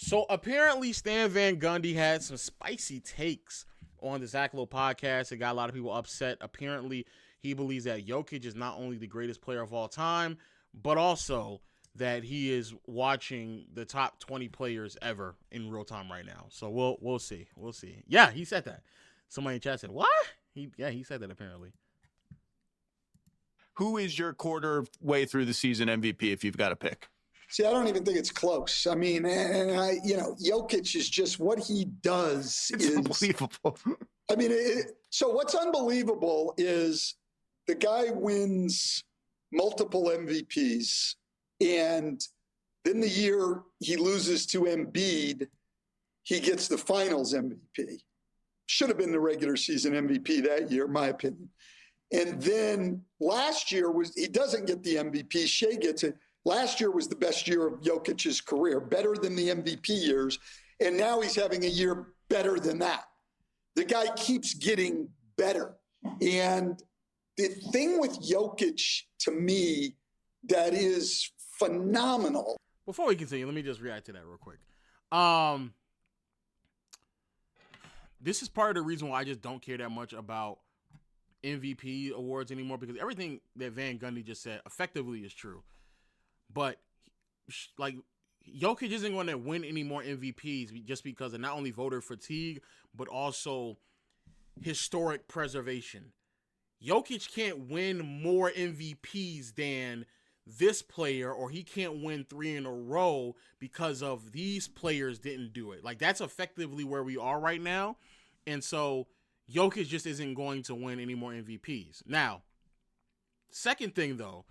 So apparently Stan Van Gundy had some spicy takes on the Zach Lowe podcast. It got a lot of people upset. Apparently he believes that Jokic is not only the greatest player of all time, but also that he is watching the top 20 players ever in real time right now. So we'll see. We'll see. Yeah, he said that. Somebody in chat said, what? He said that apparently. Who is your quarter way through the season MVP if you've got to pick? See, I don't even think it's close. I mean, Jokic is just what he does. It's unbelievable. I mean, so what's unbelievable is the guy wins multiple MVPs, and then the year he loses to Embiid, he gets the finals MVP. Should have been the regular season MVP that year, in my opinion. And then last year he doesn't get the MVP. Shea gets it. Last year was the best year of Jokic's career, better than the MVP years. And now he's having a year better than that. The guy keeps getting better. And the thing with Jokic, to me, that is phenomenal. Before we continue, let me just react to that real quick. This is part of the reason why I just don't care that much about MVP awards anymore, because everything that Van Gundy just said effectively is true. But like, Jokic isn't going to win any more MVPs just because of not only voter fatigue, but also historic preservation. Jokic can't win more MVPs than this player, or he can't win 3 in a row because of these players didn't do it. Like, that's effectively where we are right now. And so Jokic just isn't going to win any more MVPs. Now, second thing though,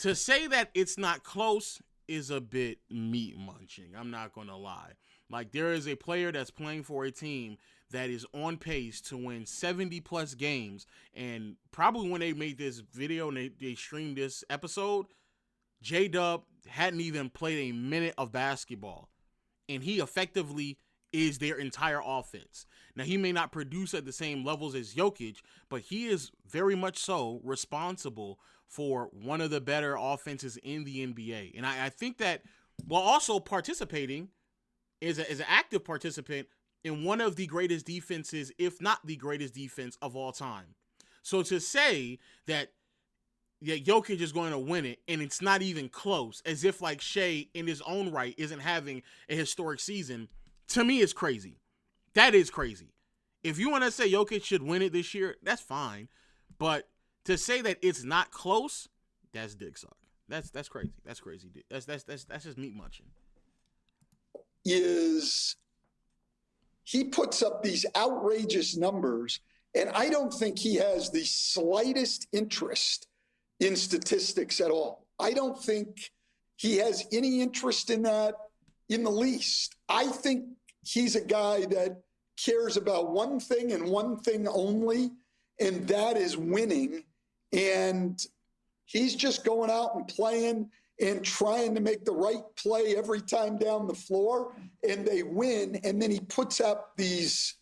to say that it's not close is a bit meat munching. I'm not going to lie. Like, there is a player that's playing for a team that is on pace to win 70 plus games. And probably when they made this video and they streamed this episode, J-Dub hadn't even played a minute of basketball. And he effectively is their entire offense. Now, he may not produce at the same levels as Jokic, but he is very much so responsible for one of the better offenses in the NBA. And I think that while also participating as an active participant in one of the greatest defenses, if not the greatest defense of all time. So to say that Jokic is going to win it and it's not even close, as if like Shea in his own right isn't having a historic season, to me is crazy. That is crazy. If you want to say Jokic should win it this year, that's fine. But to say that it's not close, that's dick suck. That's crazy. That's crazy. That's just meat munching. He puts up these outrageous numbers, and I don't think he has the slightest interest in statistics at all. I don't think he has any interest in that in the least. I think he's a guy that cares about one thing and one thing only, and that is winning. And he's just going out and playing and trying to make the right play every time down the floor, and they win. And then he puts up these,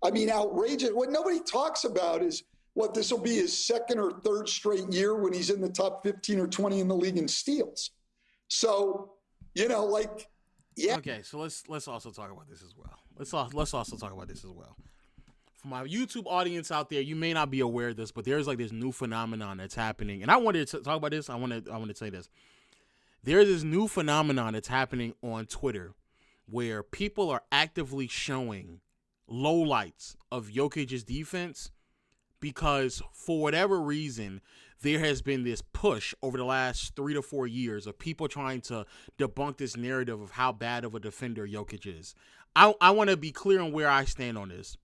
outrageous. What nobody talks about is what this will be his second or third straight year when he's in the top 15 or 20 in the league in steals. So, yeah. Okay, so let's also talk about this as well. Let's also talk about this as well. For my YouTube audience out there, you may not be aware of this, but there's like this new phenomenon that's happening. And I wanted to talk about this. I want to say this. There's this new phenomenon that's happening on Twitter where people are actively showing lowlights of Jokic's defense because for whatever reason, there has been this push over the last 3 to 4 years of people trying to debunk this narrative of how bad of a defender Jokic is. I want to be clear on where I stand on this.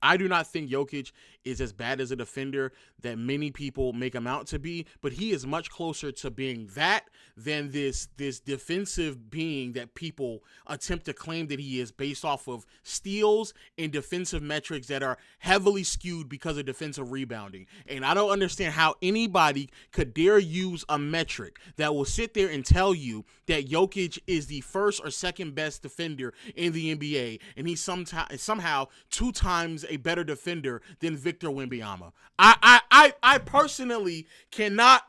I do not think Jokic is as bad as a defender that many people make him out to be, but he is much closer to being that than this defensive being that people attempt to claim that he is based off of steals and defensive metrics that are heavily skewed because of defensive rebounding. And I don't understand how anybody could dare use a metric that will sit there and tell you that Jokic is the first or second best defender in the NBA, and he's somehow 2 times a better defender than Victor Wembanyama. I personally cannot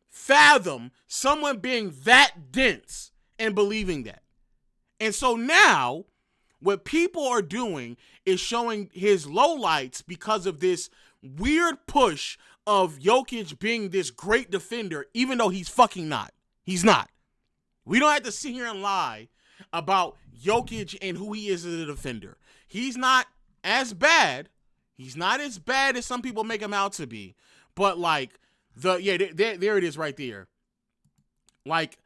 fathom someone being that dense and believing that. And so now what people are doing is showing his lowlights because of this weird push of Jokic being this great defender, even though he's fucking not. He's not. We don't have to sit here and lie about Jokic and who he is as a defender. He's not as bad. He's not as bad as some people make him out to be. But like there it is right there. Like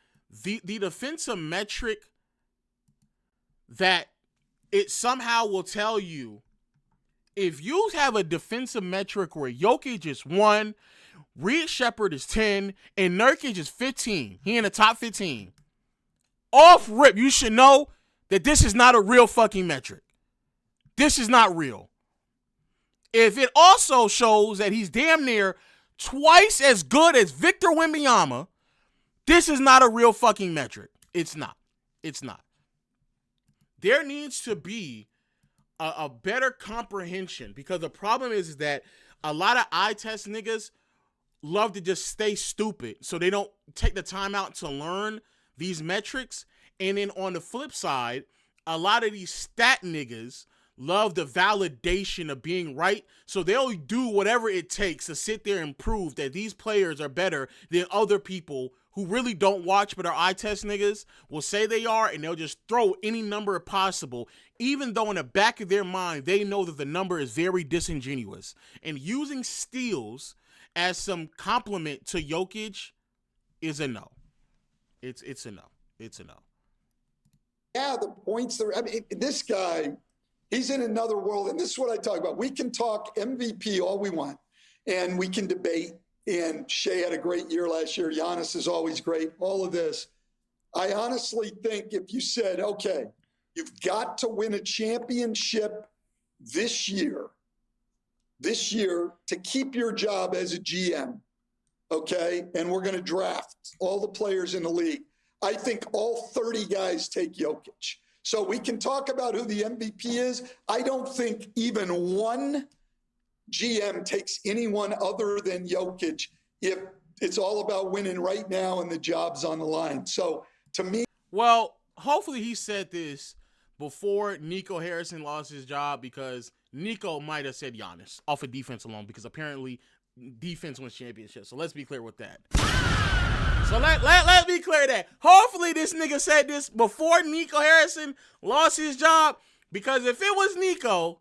the defensive metric that it somehow will tell you, if you have a defensive metric where Jokic is 1, Reed Shepherd is 10, and Nurkic is 15, he in the top 15. Off rip, you should know that this is not a real fucking metric. This is not real. If it also shows that he's damn near twice as good as Victor Wembanyama, this is not a real fucking metric. It's not. It's not. There needs to be a better comprehension, because the problem is that a lot of eye test niggas love to just stay stupid, so they don't take the time out to learn these metrics. And then on the flip side, a lot of these stat niggas love the validation of being right, so they'll do whatever it takes to sit there and prove that these players are better than other people who really don't watch but are eye test niggas will say they are, and they'll just throw any number possible, even though in the back of their mind they know that the number is very disingenuous. And using steals as some compliment to Jokic is a no. It's a no. It's a no. Yeah, the points there. I mean, this guy, he's in another world, and this is what I talk about. We can talk MVP all we want, and we can debate. And Shea had a great year last year. Giannis is always great. All of this. I honestly think if you said, okay, you've got to win a championship this year to keep your job as a GM, okay, and we're going to draft all the players in the league, I think all 30 guys take Jokic. So we can talk about who the MVP is. I don't think even one GM takes anyone other than Jokic if it's all about winning right now and the job's on the line. So to me, well, hopefully he said this before Nico Harrison lost his job, because Nico might have said Giannis off of defense alone, because apparently defense wins championships. So let's be clear with that. So let me clear that. Hopefully this nigga said this before Nico Harrison lost his job, because if it was Nico,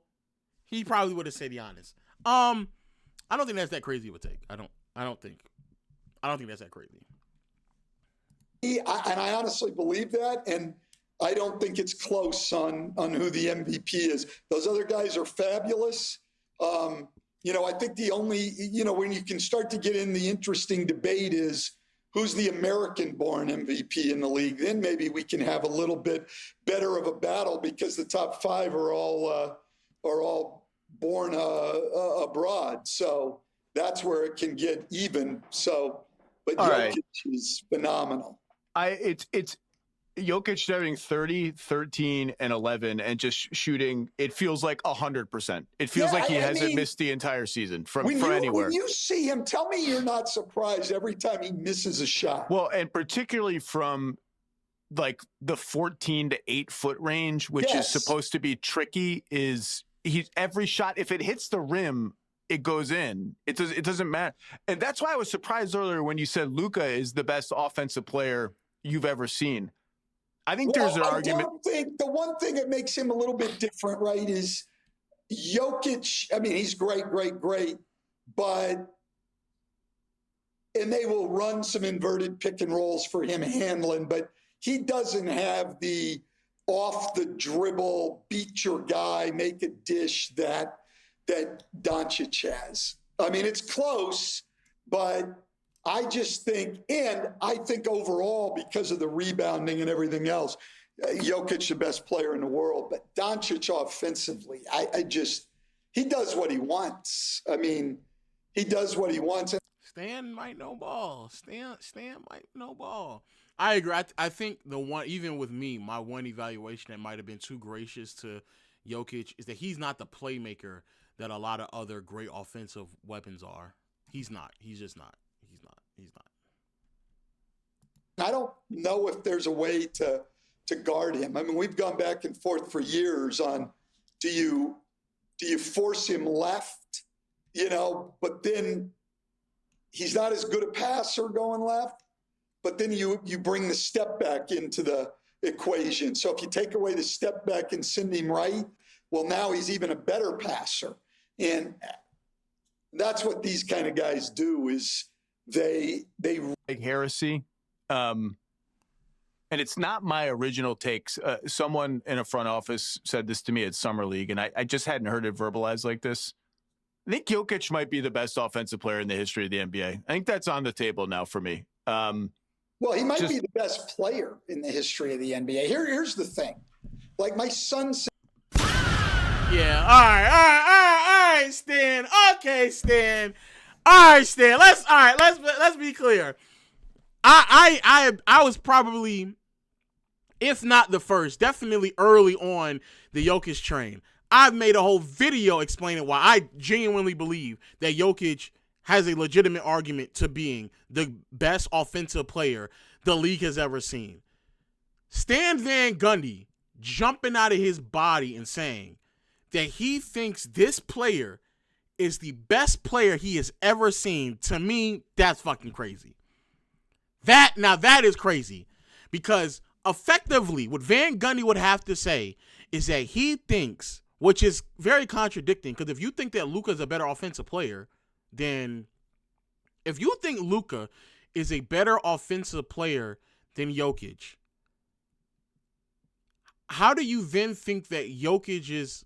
he probably would have said Giannis. I don't think that's that crazy of a take. I don't think that's that crazy. I honestly believe that, and I don't think it's close on who the MVP is. Those other guys are fabulous. I think the only, when you can start to get in the interesting debate is who's the American-born MVP in the league. Then maybe we can have a little bit better of a battle, because the top 5 are all born abroad. So that's where it can get even. So, but all Jokic right. is phenomenal. It's Jokic having 30, 13, and 11 and just shooting. It feels like 100%. It feels like he hasn't missed the entire season from anywhere. When you see him, tell me you're not surprised every time he misses a shot. Well, and particularly from like the 14 to 8 foot range, which is supposed to be tricky, every shot, if it hits the rim, it goes in. It doesn't matter. And that's why I was surprised earlier when you said Luka is the best offensive player you've ever seen. I think there's an argument. The one thing that makes him a little bit different, right, is Jokic. I mean, he's great, but they will run some inverted pick and rolls for him handling, but he doesn't have the off the dribble, beat your guy, make a dish that Doncic has. I mean, it's close, but I just think, and I think overall, because of the rebounding and everything else, Jokic the best player in the world. But Doncic offensively, he does what he wants. I mean, he does what he wants. Stan might know ball. Stan might know ball. I agree. I think the one, even with me, my one evaluation that might have been too gracious to Jokic is that he's not the playmaker that a lot of other great offensive weapons are. He's not. He's just not. He's not. I don't know if there's a way to to guard him. I mean, we've gone back and forth for years on do you force him left, but then he's not as good a passer going left, but then you bring the step back into the equation. So if you take away the step back and send him right, well, now he's even a better passer. And that's what these kind of guys do is they like heresy. And it's not my original takes. Someone in a front office said this to me at Summer League, and I just hadn't heard it verbalized like this. I think Jokic might be the best offensive player in the history of the NBA. I think that's on the table now for me. Well, he might be the best player in the history of the NBA. Here's the thing. Like my son said. Yeah, all right, Stan. Okay, Stan. All right, Stan. Let's be clear. I was probably, if not the first, definitely early on the Jokic train. I've made a whole video explaining why I genuinely believe that Jokic has a legitimate argument to being the best offensive player the league has ever seen. Stan Van Gundy jumping out of his body and saying that he thinks this player is the best player he has ever seen, to me, that's fucking crazy. That is crazy, because effectively what Van Gundy would have to say is that he thinks, which is very contradicting, because if you think that Luka's a better offensive player, then if you think Luka is a better offensive player than Jokic, how do you then think that Jokic is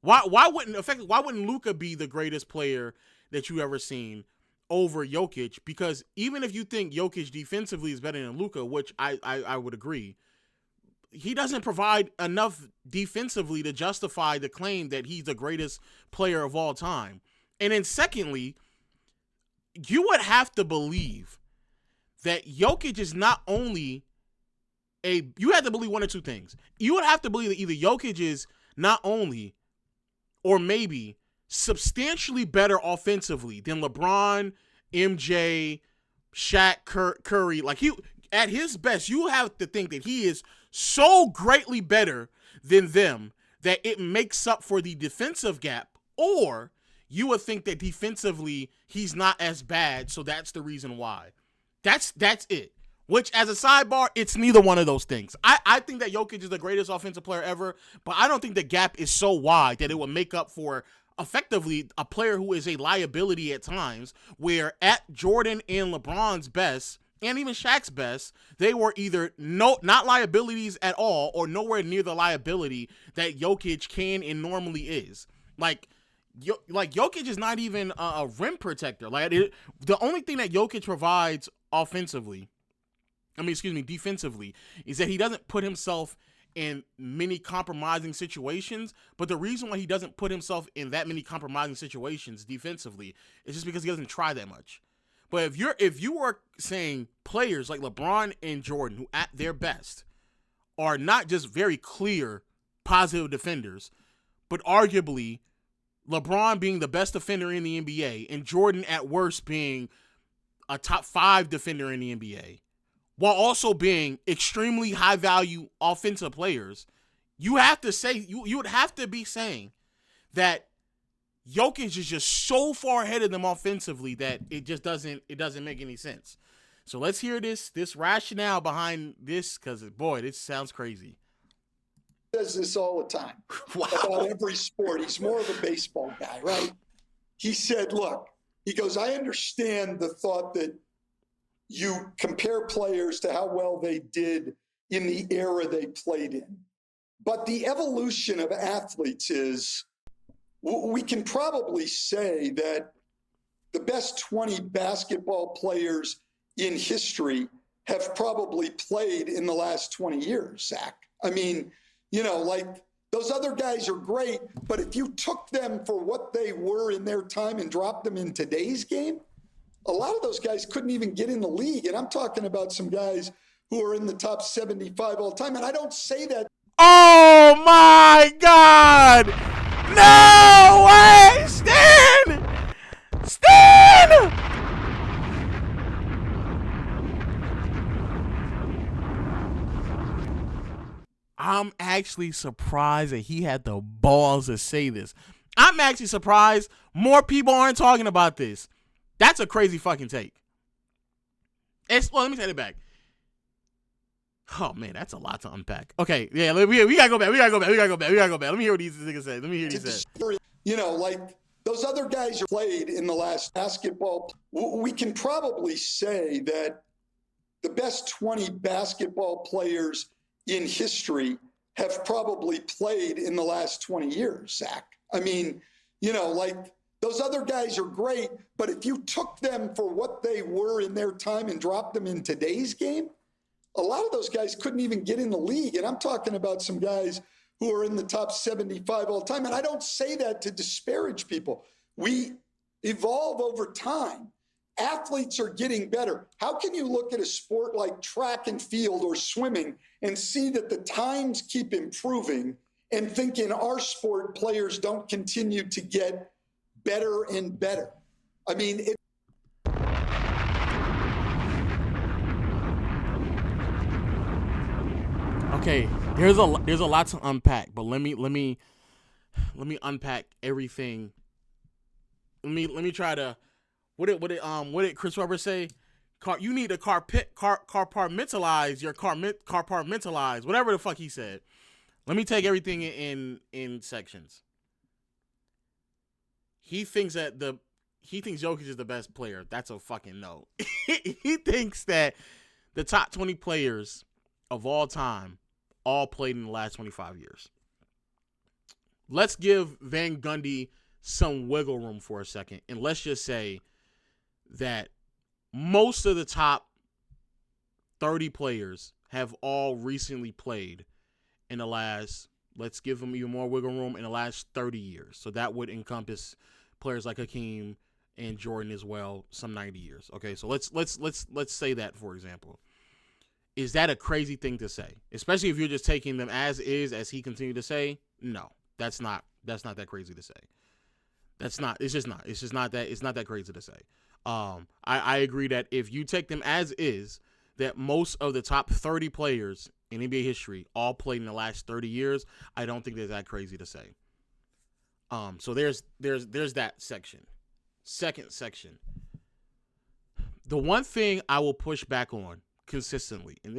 why wouldn't Luka be the greatest player that you ever seen over Jokic? Because even if you think Jokic defensively is better than Luka, which I would agree, he doesn't provide enough defensively to justify the claim that he's the greatest player of all time. And then secondly, you would have to believe that Jokic is not only you have to believe one or two things. You would have to believe that either Jokic is not only or maybe substantially better offensively than LeBron, MJ, Shaq, Curry. Like, at his best, you have to think that he is so greatly better than them that it makes up for the defensive gap, or you would think that defensively he's not as bad, so that's the reason why. That's it. Which, as a sidebar, it's neither one of those things. I think that Jokic is the greatest offensive player ever, but I don't think the gap is so wide that it would make up for effectively a player who is a liability at times, where at Jordan and LeBron's best, and even Shaq's best, they were either not liabilities at all or nowhere near the liability that Jokic can and normally is. Like Jokic is not even a rim protector. The only thing that Jokic provides defensively, is that he doesn't put himself in many compromising situations. But the reason why he doesn't put himself in that many compromising situations defensively is just because he doesn't try that much. But if you were saying players like LeBron and Jordan, who at their best are not just very clear positive defenders, but arguably LeBron being the best defender in the NBA and Jordan at worst being a top 5 defender in the NBA, while also being extremely high value offensive players, you have to say, you would have to be saying that Jokic is just so far ahead of them offensively that it doesn't make any sense. So let's hear this rationale behind this, because boy, this sounds crazy. He does this all the time. Wow. About every sport. He's more of a baseball guy, right? He said, look, he goes, I understand the thought that you compare players to how well they did in the era they played in. But the evolution of athletes is, we can probably say that the best 20 basketball players in history have probably played in the last 20 years, Zach. I mean, like those other guys are great, but if you took them for what they were in their time and dropped them in today's game, a lot of those guys couldn't even get in the league. And I'm talking about some guys who are in the top 75 all time. And I don't say that. Oh my God! No way! Stan! I'm actually surprised that he had the balls to say this. I'm actually surprised more people aren't talking about this. That's a crazy fucking take. Well, let me take it back. Oh man, that's a lot to unpack. Okay, yeah, we gotta go back. Let me hear what these niggas say. Let me hear what he said. You know, like those other guys who played in the last basketball. We can probably say that the best 20 basketball players in history have probably played in the last 20 years, Zach. I mean, you know, like those other guys are great, but if you took them for what they were in their time and dropped them in today's game, a lot of those guys couldn't even get in the league. And I'm talking about some guys who are in the top 75 all time. And I don't say that to disparage people. We evolve over time. Athletes are getting better. How can you look at a sport like track and field or swimming and see that the times keep improving and think in our sport players don't continue to get better and better? I mean, Okay, there's a lot to unpack, but let me unpack everything. Let me try to what did Chris Webber say? You need to compartmentalize your compartmentalize, whatever the fuck he said. Let me take everything in sections. He thinks Jokic is the best player. That's a fucking no. He thinks that the top 20 players of all time all played in the last 25 years. Let's give Van Gundy some wiggle room for a second, and let's just say that most of the top 30 players have all recently played in the last, let's give them even more wiggle room, in the last 30 years. So that would encompass players like Hakeem and Jordan as well, some 90 years. Okay, so let's say that, for example. Is that a crazy thing to say? Especially if you're just taking them as is, as he continued to say? No, that's not that crazy to say. It's not that crazy to say. I agree that if you take them as is, that most of the top 30 players in NBA history all played in the last 30 years, I don't think that's that crazy to say. So there's that section. Second section. The one thing I will push back on consistently, and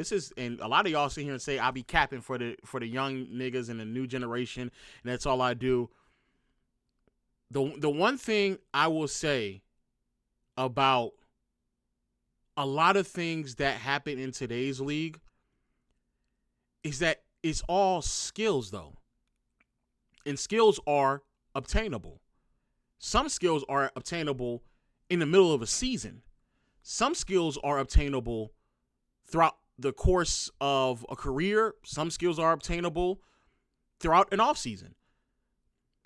a lot of y'all sit here and say I'll be capping for the young niggas and the new generation, and that's all I do. The one thing I will say about a lot of things that happen in today's league is that it's all skills, though. And skills are obtainable. Some skills are obtainable in the middle of a season. Some skills are obtainable throughout the course of a career. Some skills are obtainable throughout an offseason.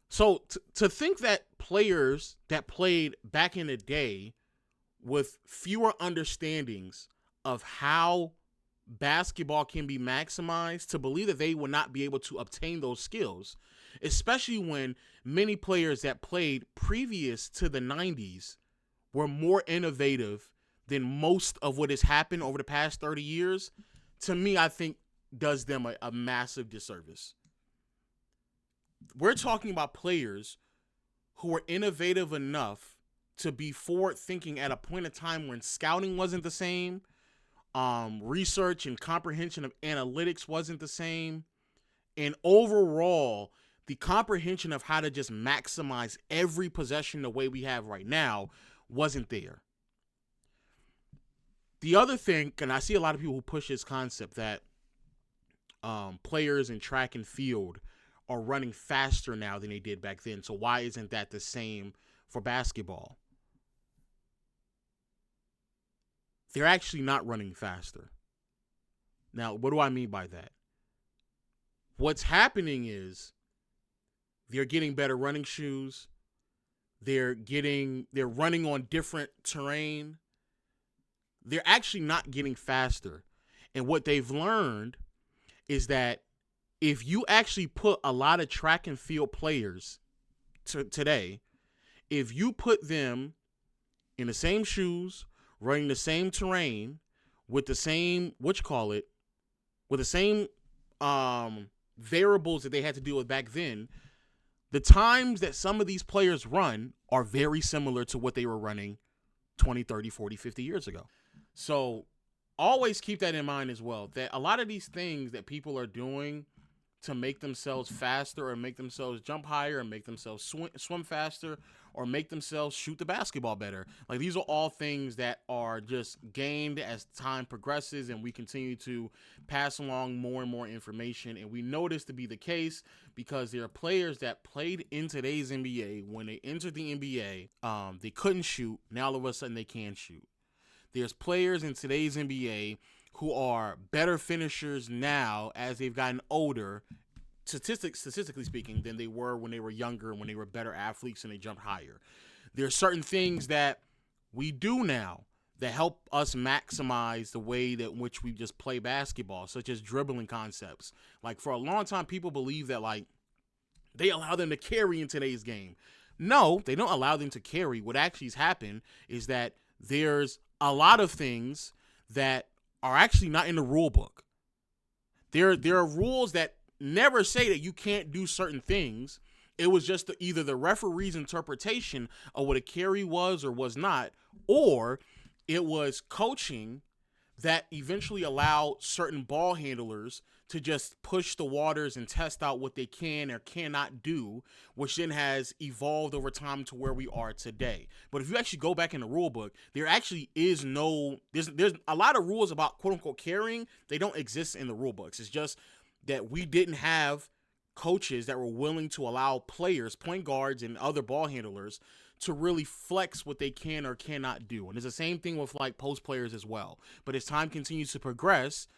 So to think that players that played back in the day with fewer understandings of how basketball can be maximized, to believe that they will not be able to obtain those skills, especially when many players that played previous to the 90s were more innovative than most of what has happened over the past 30 years, to me, I think does them a massive disservice. We're talking about players who were innovative enough to be forward thinking at a point in time when scouting wasn't the same, research and comprehension of analytics wasn't the same, and overall, the comprehension of how to just maximize every possession the way we have right now wasn't there. The other thing, and I see a lot of people who push this concept that players in track and field are running faster now than they did back then. So why isn't that the same for basketball? They're actually not running faster. Now, what do I mean by that? What's happening is they're getting better running shoes. They're running on different terrain. They're actually not getting faster. And what they've learned is that if you actually put a lot of track and field players today, if you put them in the same shoes, running the same terrain, with the same, with the same variables that they had to deal with back then, the times that some of these players run are very similar to what they were running 20, 30, 40, 50 years ago. So always keep that in mind as well, that a lot of these things that people are doing to make themselves faster or make themselves jump higher or make themselves swim faster or make themselves shoot the basketball better. Like, these are all things that are just gained as time progresses and we continue to pass along more and more information. And we know this to be the case because there are players that played in today's NBA. When they entered the NBA, they couldn't shoot. Now all of a sudden they can shoot. There's players in today's NBA who are better finishers now as they've gotten older, statistically speaking, than they were when they were younger and when they were better athletes and they jumped higher. There are certain things that we do now that help us maximize the way that in which we just play basketball, such as dribbling concepts. Like, for a long time, people believe that, like, they allow them to carry in today's game. No, they don't allow them to carry. What actually has happened is that there's a lot of things that are actually not in the rule book. There are rules that never say that you can't do certain things. It was just either the referee's interpretation of what a carry was or was not, or it was coaching that eventually allowed certain ball handlers to just push the waters and test out what they can or cannot do, which then has evolved over time to where we are today. But if you actually go back in the rule book, there actually is there's a lot of rules about quote unquote carrying. They don't exist in the rule books. It's just that we didn't have coaches that were willing to allow players, point guards and other ball handlers, to really flex what they can or cannot do. And it's the same thing with like post players as well. But as time continues to progress,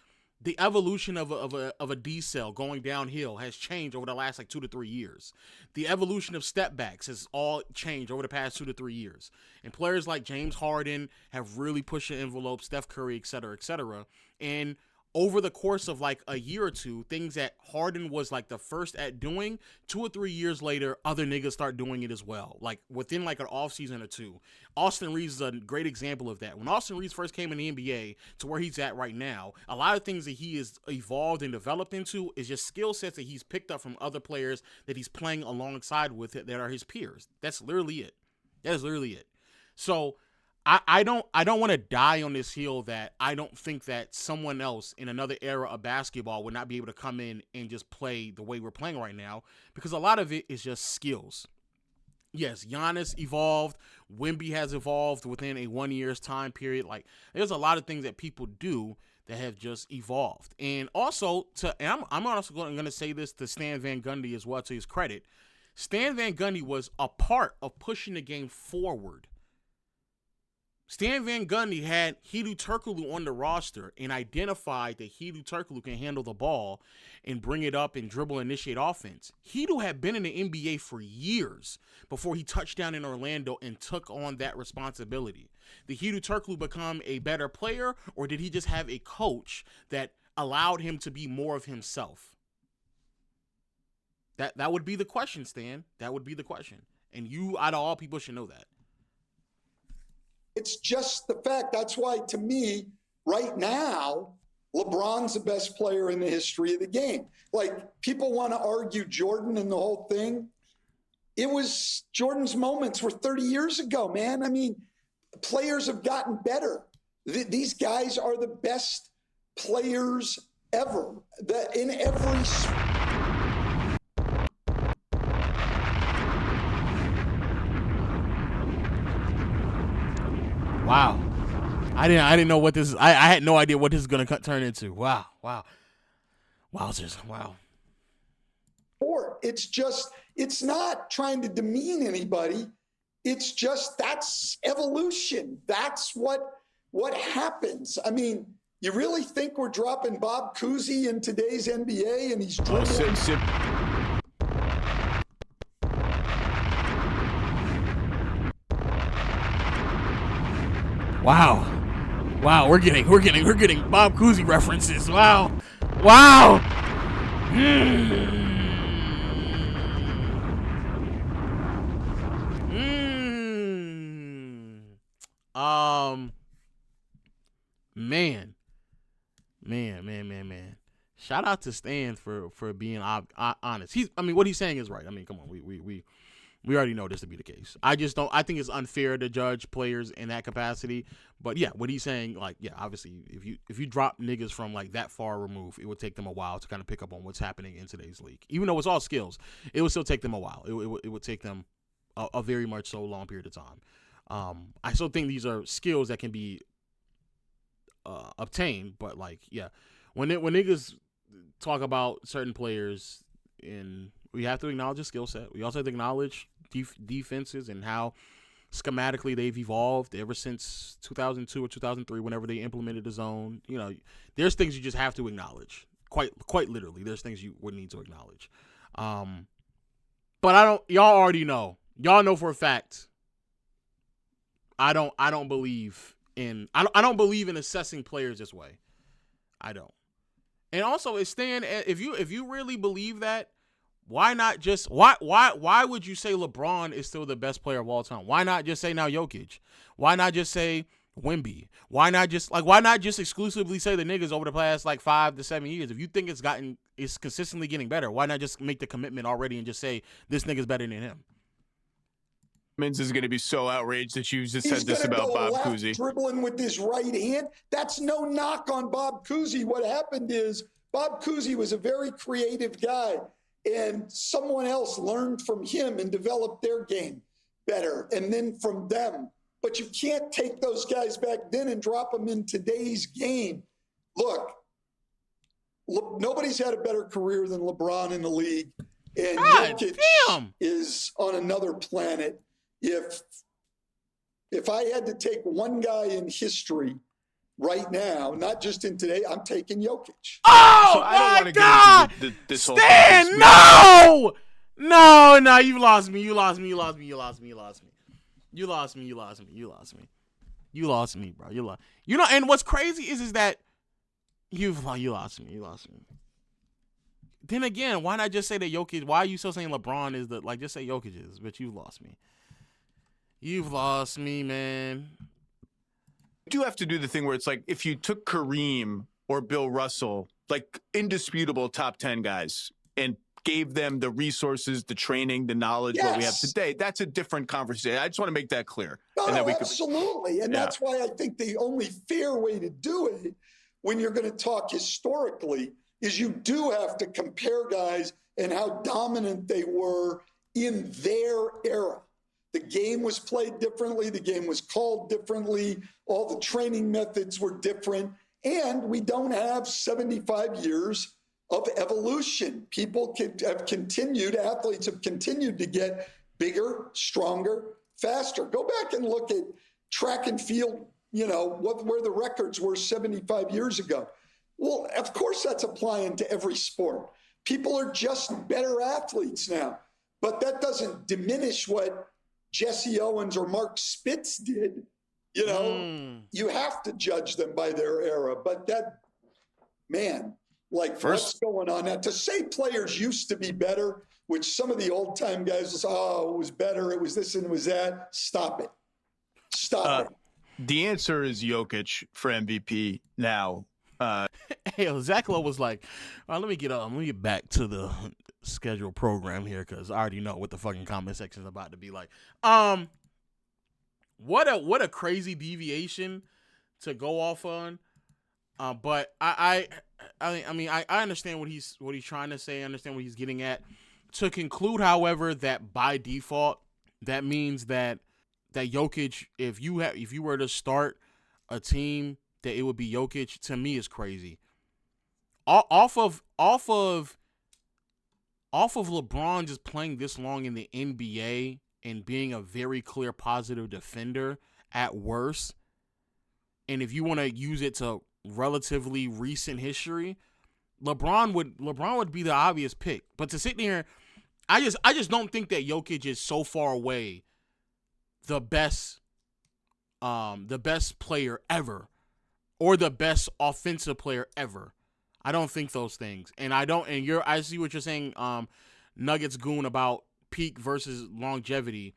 the evolution of a D-cell going downhill has changed over the last like 2 to 3 years. The evolution of step backs has all changed over the past 2 to 3 years. And players like James Harden have really pushed the envelope, Steph Curry, et cetera, et cetera. And over the course of like a year or two, things that Harden was like the first at doing, 2 or 3 years later, other niggas start doing it as well. Like within like an off season or two. Austin Reeves is a great example of that. When Austin Reeves first came in the NBA to where he's at right now, a lot of things that he has evolved and developed into is just skill sets that he's picked up from other players that he's playing alongside with it that are his peers. That's literally it. That is literally it. So I don't want to die on this hill that I don't think that someone else in another era of basketball would not be able to come in and just play the way we're playing right now, because a lot of it is just skills. Yes, Giannis evolved. Wemby has evolved within a 1 year's time period. Like, there's a lot of things that people do that have just evolved. And also, I'm also going to say this to Stan Van Gundy as well, to his credit. Stan Van Gundy was a part of pushing the game forward. Stan Van Gundy had Hedo Turkoglu on the roster and identified that Hedo Turkoglu can handle the ball and bring it up and dribble and initiate offense. Hedo had been in the NBA for years before he touched down in Orlando and took on that responsibility. Did Hedo Turkoglu become a better player, or did he just have a coach that allowed him to be more of himself? That would be the question, Stan. That would be the question. And you, out of all people, should know that. It's just the fact. That's why, to me, right now, LeBron's the best player in the history of the game. Like, people want to argue Jordan and the whole thing. It was Jordan's moments were 30 years ago, man. I mean, players have gotten better. These guys are the best players ever. In every sport. Wow. I didn't know what this is. I had no idea what this is going to turn into. Wow. Wowzers. Wow. Or it's not trying to demean anybody. It's just, that's evolution. That's what happens. I mean, you really think we're dropping Bob Cousy in today's NBA and he's dribbling? Wow, we're getting Bob Cousy references. Wow. Man. shout out to Stan for being honest. What he's saying is right. I mean, come on, we already know this to be the case. I think it's unfair to judge players in that capacity. But yeah, what he's saying, like, yeah, obviously, if you drop niggas from like that far removed, it would take them a while to kind of pick up on what's happening in today's league. Even though it's all skills, it would still take them a while. It would take them a very much so long period of time. I still think these are skills that can be obtained, but like, yeah, when niggas talk about certain players, we have to acknowledge the skill set. We also have to acknowledge defenses and how schematically they've evolved ever since 2002 or 2003, whenever they implemented the zone. You know, there's things you just have to acknowledge. Quite literally, there's things you would need to acknowledge. But y'all already know. Y'all know for a fact. I don't believe in assessing players this way. I don't. And also, it's Stan, if you really believe that, why not just why would you say LeBron is still the best player of all time? Why not just say now Jokic? Why not just say Wemby? Why not just exclusively say the niggas over the past like 5 to 7 years? If you think it's consistently getting better, why not just make the commitment already and just say this nigga's better than him? Mins is going to be so outraged that you just said this about Bob Cousy. Dribbling with his right hand. That's no knock on Bob Cousy. What happened is Bob Cousy was a very creative guy, and someone else learned from him and developed their game better, and then from them. But you can't take those guys back then and drop them in today's game. Look, nobody's had a better career than LeBron in the league, and Jokic is on another planet. If I had to take one guy in history right now, not just in today, I'm taking Jokic. Oh, so my God! Stan, no! No, you lost me, bro. And what's crazy is that you lost me. Then again, why not just say that Jokic? Why are you still saying LeBron is just say Jokic is, but you lost me. You've lost me, man. You do have to do the thing where it's like if you took Kareem or Bill Russell, like indisputable top 10 guys, and gave them the resources, the training, the knowledge, what we have today, that's a different conversation. I just want to make that clear. Absolutely. And that's why I think the only fair way to do it when you're going to talk historically is you do have to compare guys and how dominant they were in their era. The game was played differently. The game was called differently. All the training methods were different. And we don't have 75 years of evolution. Athletes have continued to get bigger, stronger, faster. Go back and look at track and field, where the records were 75 years ago. Well, of course that's applying to every sport. People are just better athletes now. But that doesn't diminish what Jesse Owens or Mark Spitz did. You have to judge them by their era. But what's going on now? To say players used to be better, which some of the old-time guys will say, it was better, it was this and it was that. Stop it. Stop it. The answer is Jokic for MVP now. Hey, Zach Lowe was like, all right, let me get back to the scheduled program here because I already know what the fucking comment section is about to be like. What a crazy deviation to go off on. But I understand what he's trying to say. I understand what he's getting at. To conclude, however, that by default, that means that Jokic, if you were to start a team, that it would be Jokic, to me is crazy. Off of LeBron just playing this long in the NBA and being a very clear positive defender at worst, and if you want to use it to relatively recent history, LeBron would be the obvious pick. But to sit there, I just don't think that Jokic is so far away the best player ever or the best offensive player ever. I don't think those things. And I see what you're saying, Nuggets goon, about peak versus longevity.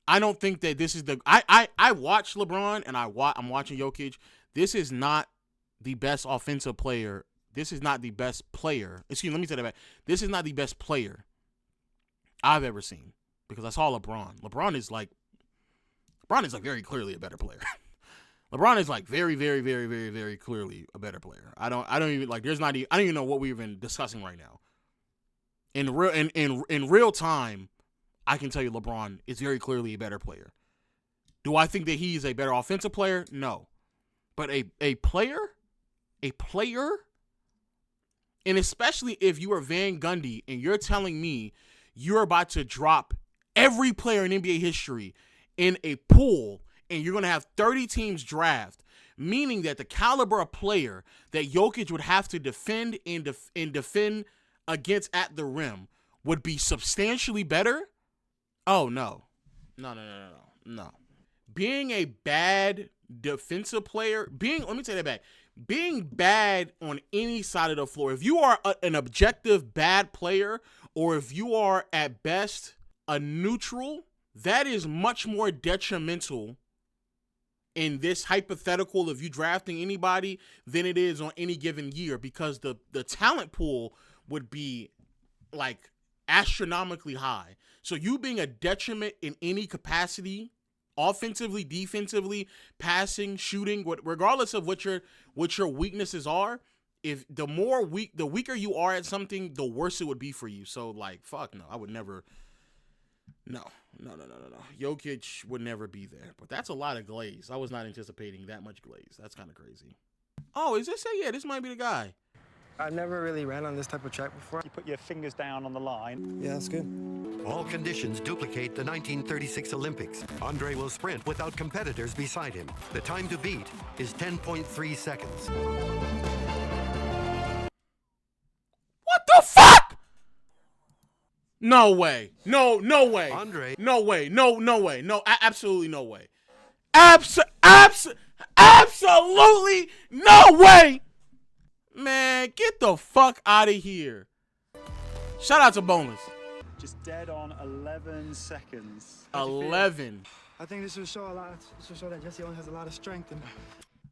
I don't think that this is I watch LeBron and I'm watching Jokic. This is not the best offensive player this is not the best player. Excuse me, let me say that back. This is not the best player I've ever seen because I saw LeBron. LeBron is like very clearly a better player. LeBron is like very, very, very, very, very clearly a better player. I don't even like. I don't even know what we're even discussing right now. In real time, I can tell you LeBron is very clearly a better player. Do I think that he's a better offensive player? No. But a player, and especially if you are Van Gundy and you're telling me you're about to drop every player in NBA history in a pool and you're going to have 30 teams draft, meaning that the caliber of player that Jokic would have to defend and defend against at the rim would be substantially better? Oh, no. No. Being a bad defensive player, let me take that back. Being bad on any side of the floor, if you are an objective bad player, or if you are at best a neutral, that is much more detrimental in this hypothetical of you drafting anybody than it is on any given year, because the talent pool would be like astronomically high. So you being a detriment in any capacity, offensively, defensively, passing, shooting, regardless of what your weaknesses are, if the weaker you are at something, the worse it would be for you. So like, fuck no, I would never. No. Jokic would never be there. But that's a lot of glaze. I was not anticipating that much glaze. That's kind of crazy. Oh, is this it? Yeah, this might be the guy. I've never really ran on this type of track before. You put your fingers down on the line. Yeah, that's good. All conditions duplicate the 1936 Olympics. Andre will sprint without competitors beside him. The time to beat is 10.3 seconds. What the fuck? No way. No way. Andre. No way. No way. No, absolutely no way. Absolutely no way. Man, get the fuck out of here. Shout out to Boneless. Just dead on 11 seconds. 11. I think this will show that Jesse Owens has a lot of strength in him.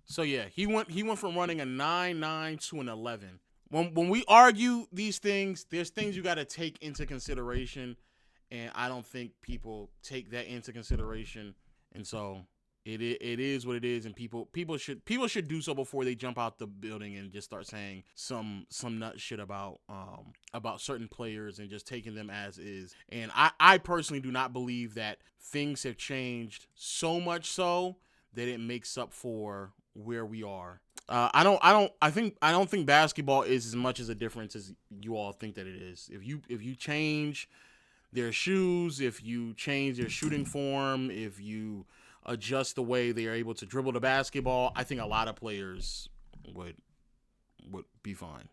So yeah, he went from running a 9.9 to an 11. When we argue these things, there's things you got to take into consideration, and I don't think people take that into consideration. And so it is what it is, and people should do so before they jump out the building and just start saying some nut shit about certain players and just taking them as is. And I personally do not believe that things have changed so much so that it makes up for where we are. I don't think basketball is as much as a difference as you all think that it is. If you change their shoes, if you change their shooting form, if you adjust the way they are able to dribble the basketball, I think a lot of players would be fine.